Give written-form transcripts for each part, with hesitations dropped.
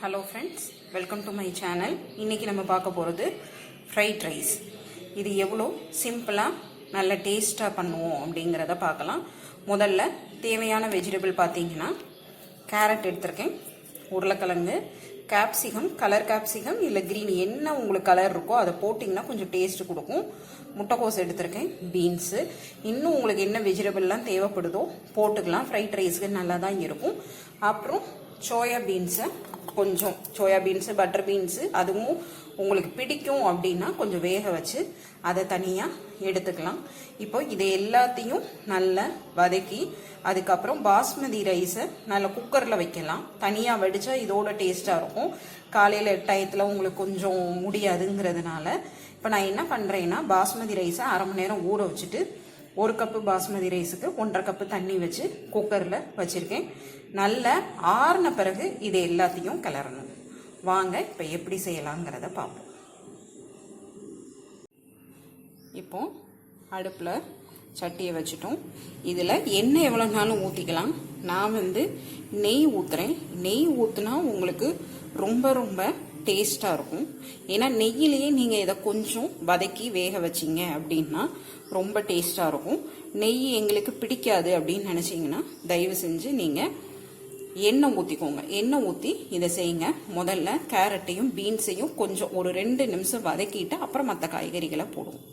Hello friends, welcome to my channel. இன்றைக்கி நம்ம பார்க்க போகிறது ஃப்ரைட் ரைஸ். இது எவ்வளோ சிம்பிளாக நல்ல டேஸ்ட்டாக பண்ணுவோம் அப்படிங்கிறத பார்க்கலாம். முதல்ல தேவையான வெஜிடபிள் பார்த்தீங்கன்னா கேரட் எடுத்திருக்கேன், உருளைக்கிழங்கு, கேப்சிகம், கலர் கேப்சிகம் இல்லை க்ரீன் என்ன உங்களுக்கு கலர் இருக்கோ அதை போட்டிங்கன்னா கொஞ்சம் டேஸ்ட்டு கொடுக்கும். முட்டைக்கோஸ் எடுத்திருக்கேன், பீன்ஸு, இன்னும் உங்களுக்கு என்ன வெஜிடபிள்லாம் தேவைப்படுதோ போட்டுக்கலாம். ஃப்ரைட் ரைஸுக்கு நல்லா தான் இருக்கும். அப்புறம் சோயா பீன்ஸை கொஞ்சம், சோயா பீன்ஸு, பட்டர் பீன்ஸு அதுவும் உங்களுக்கு பிடிக்கும் அப்படின்னா கொஞ்சம் வேக வச்சு அதை தனியாக எடுத்துக்கலாம். இப்போ இதை எல்லாத்தையும் நல்லா வதக்கி அதுக்கப்புறம் பாஸ்மதி ரைஸை நல்லா குக்கரில் வைக்கலாம். தனியாக வடித்தா இதோட டேஸ்ட்டாக இருக்கும். காலையில் டயத்தில் உங்களுக்கு கொஞ்சம் முடியாதுங்கிறதுனால இப்போ நான் என்ன பண்ணுறேன்னா பாஸ்மதி ரைஸை அரை மணி நேரம் ஊற வச்சுட்டு 1 கப்பு பாஸ்மதி ரைஸுக்கு 1.5 கப்பு தண்ணி வச்சு குக்கரில் வச்சுருக்கேன். நல்லா ஆறின பிறகு இதை எல்லாத்தையும் கிளறணும். வாங்க இப்போ எப்படி செய்யலாங்கிறத பார்ப்போம். இப்போ அடுப்பில் சட்டியை வச்சுட்டோம். இதில் எண்ணெய் எவ்வளோ நாளும் ஊற்றிக்கலாம். நான் நெய் ஊற்றுறேன். நெய் ஊற்றுனா உங்களுக்கு ரொம்ப ரொம்ப டேஸ்ட்டாக இருக்கும். ஏன்னா நெய்யிலேயே நீங்கள் இதை கொஞ்சம் வதக்கி வேக வச்சிங்க அப்படின்னா ரொம்ப டேஸ்ட்டாக இருக்கும். நெய் எங்களுக்கு பிடிக்காது அப்படின்னு நினச்சிங்கன்னா தயவு செஞ்சு நீங்கள் எண்ணெய் ஊற்றிக்கோங்க. எண்ணெய் ஊற்றி இதை செய்யுங்க. முதல்ல கேரட்டையும் பீன்ஸையும் கொஞ்சம் ஒரு 2 நிமிஷம் வதக்கிட்டு அப்புறம் மற்ற காய்கறிகளை போடுவோம்.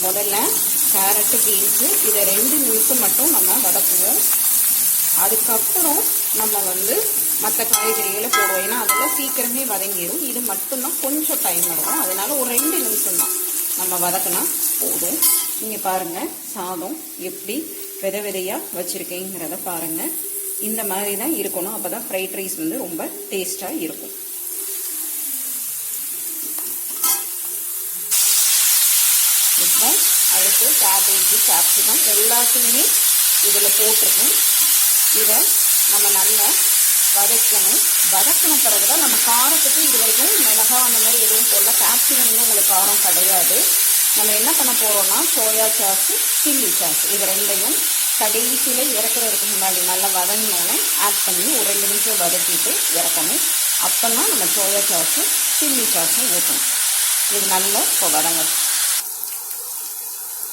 முதல்ல கேரட்டு, பீன்ஸு இதை 2 நிமிஷம் மட்டும் நம்ம வதக்குவோம். அதுக்கப்புறம் நம்ம மற்ற காய்கறிகளை போடுவோம். ஏன்னா அதெல்லாம் சீக்கிரமே வதங்கிடும். இது மட்டும்தான் கொஞ்சம் டைம் எடுக்கும். அதனால ஒரு 2 நிமிஷம் தான் நம்ம வதக்கினா போதும். நீங்கள் பாருங்கள் சாதம் எப்படி விதை விதையாக வச்சுருக்கேங்கிறத பாருங்கள். இந்த மாதிரி தான் இருக்கணும். அப்போ தான் ஃப்ரைட் ரைஸ் ரொம்ப டேஸ்ட்டாக இருக்கும். இப்போ அடுத்து கேபேஜ், கேப்சிகம் எல்லாத்தையுமே இதில் போட்டிருக்கோம். இதை நம்ம நல்லா வதக்கணும். வதக்கின பிறகு தான் நம்ம காரத்துக்கு இது வரைக்கும் மிளகா அந்த மாதிரி எதுவும் போடல. கேப்சிகம் உங்களுக்கு காரம் கிடையாது. நம்ம என்ன பண்ண போகிறோம்னா சோயா சாஸு, சில்லி சாஸ் இது ரெண்டையும் கடைசியில் இறக்குறதுக்கு முன்னாடி நல்லா வதங்கினோடனே ஆட் பண்ணி ஒரு 2 நிமிஷம் வதக்கிட்டு இறக்கணும். அப்போ தான் நம்ம சோயா சாஸு, சில்லி சாஸும் ஊற்றணும். இது நல்லா இப்போ வதங்க.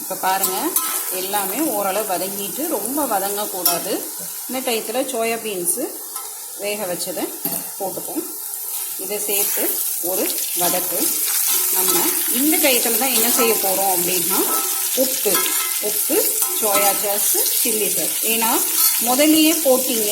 இப்போ பாருங்கள் எல்லாமே ஓரளவு வதங்கிட்டு ரொம்ப வதங்கக்கூடாது. இந்த டயத்தில் சோயா பீன்ஸு வேக வச்சதை போட்டுப்போம். இதை சேர்த்து ஒரு வதக்கு. நம்ம இந்த டயத்தில் தான் என்ன செய்ய போகிறோம் அப்படின்னா உப்பு, சோயா சாஸ், சில்லி சாஸ். ஏன்னா முதல்லையே போட்டிங்க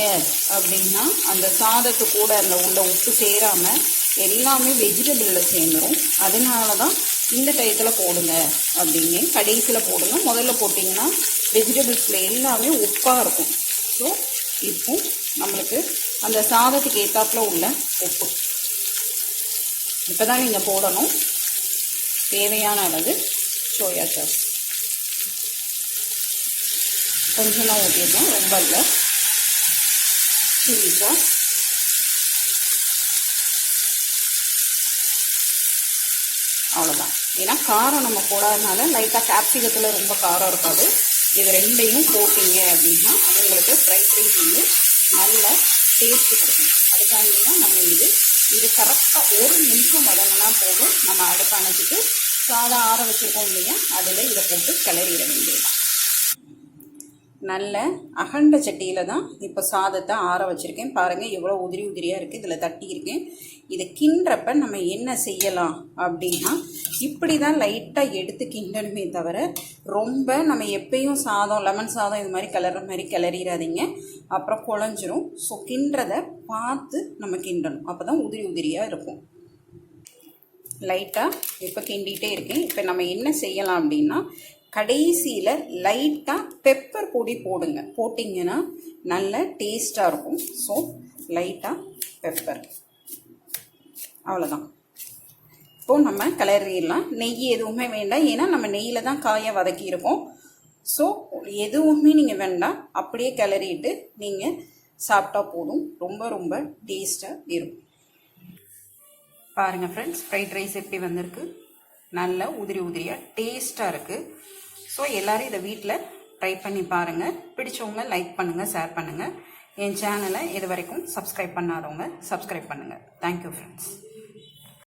அப்படின்னா அந்த சாதத்து கூட அந்த உள்ள உப்பு சேராமல் எல்லாமே வெஜிடபிளில் சேர்ந்துடும். அதனால தான் இந்த டயத்தில் போடுங்க அப்படின்னு கடைசியில் போடுங்க. முதல்ல போட்டிங்கன்னா வெஜிடபிள்ஸில் எல்லாமே உப்பாக இருக்கும். ஸோ இப்போ நம்மளுக்கு அந்த சாதத்துக்கு ஏற்றாப்புல உள்ள உப்பு இப்போ தான் நீங்கள் போடணும். தேவையான அளவு சோயா சாஸ் கொஞ்சமாக ஊற்றிடலாம், ரொம்ப இல்லை. சில்லி சாஸ், அவ்வளோதான். ஏன்னா காரம் நம்ம போடாதனால லைட்டாக கேப்சிகத்தில் ரொம்ப காரம் இருக்காது. இது ரெண்டையும் போட்டிங்க அப்படின்னா உங்களுக்கு ஃப்ரைட் ரைஸ் நல்ல டேஸ்ட்டு கொடுக்கும். அதுக்காண்டி தான் நம்ம இது கரெக்டாக 1 நிமிஷம் வதங்கினா போதும். நம்ம அடுப்பு அணைச்சிட்டு சாதம் ஆற வச்சுருக்கோம் இல்லையா, அதில் இதை போட்டு கிளறிட வேண்டியது. நல்ல அகண்ட சட்டியில் தான் இப்போ சாதத்தை ஆற வச்சுருக்கேன். பாருங்கள் எவ்வளோ உதிரி உதிரியாக இருக்குது. இதில் தட்டியிருக்கேன். இதை கிண்டுறப்ப நம்ம என்ன செய்யலாம் அப்படின்னா இப்படி தான் லைட்டாக எடுத்து கிண்டணுமே தவிர ரொம்ப நம்ம எப்பயும் சாதம், லெமன் சாதம் இது மாதிரி கிளற மாதிரி கிளறிடாதீங்க, அப்புறம் குழஞ்சிரும். ஸோ கிண்டுறதை பார்த்து நம்ம கிண்டணும். அப்போ தான் உதிரி உதிரியாக இருக்கும். லைட்டாக இப்போ கிண்டிகிட்டே இருக்கேன். இப்போ நம்ம என்ன செய்யலாம் அப்படின்னா கடைசியில் லைட்டாக பெப்பர் பொடி போடுங்க. போட்டிங்கன்னா நல்ல டேஸ்ட்டாக இருக்கும். ஸோ லைட்டாக பெப்பர், அவ்வளோதான். இப்போது நம்ம கிளறிடலாம். நெய் எதுவுமே வேண்டாம். ஏன்னா நம்ம நெய்யில் தான் காயை வதக்கியிருக்கோம். ஸோ எதுவுமே நீங்கள் வேண்டாம். அப்படியே கிளறிட்டு நீங்கள் சாப்பிட்டா போதும். ரொம்ப ரொம்ப டேஸ்ட்டாக இருக்கும். பாருங்கள் ஃப்ரெண்ட்ஸ், ஃப்ரைட் ரைஸ் எப்படி வந்திருக்கு. நல்ல உதிரி உதிரியாக டேஸ்ட்டாக இருக்குது. ஸோ எல்லோரும் இதை வீட்டில் ட்ரை பண்ணி பாருங்கள். பிடிச்சவங்க லைக் பண்ணுங்கள், ஷேர் பண்ணுங்கள். என் சேனலை இது வரைக்கும் சப்ஸ்கிரைப் பண்ணாதவங்க சப்ஸ்கிரைப் பண்ணுங்கள். Thank you friends.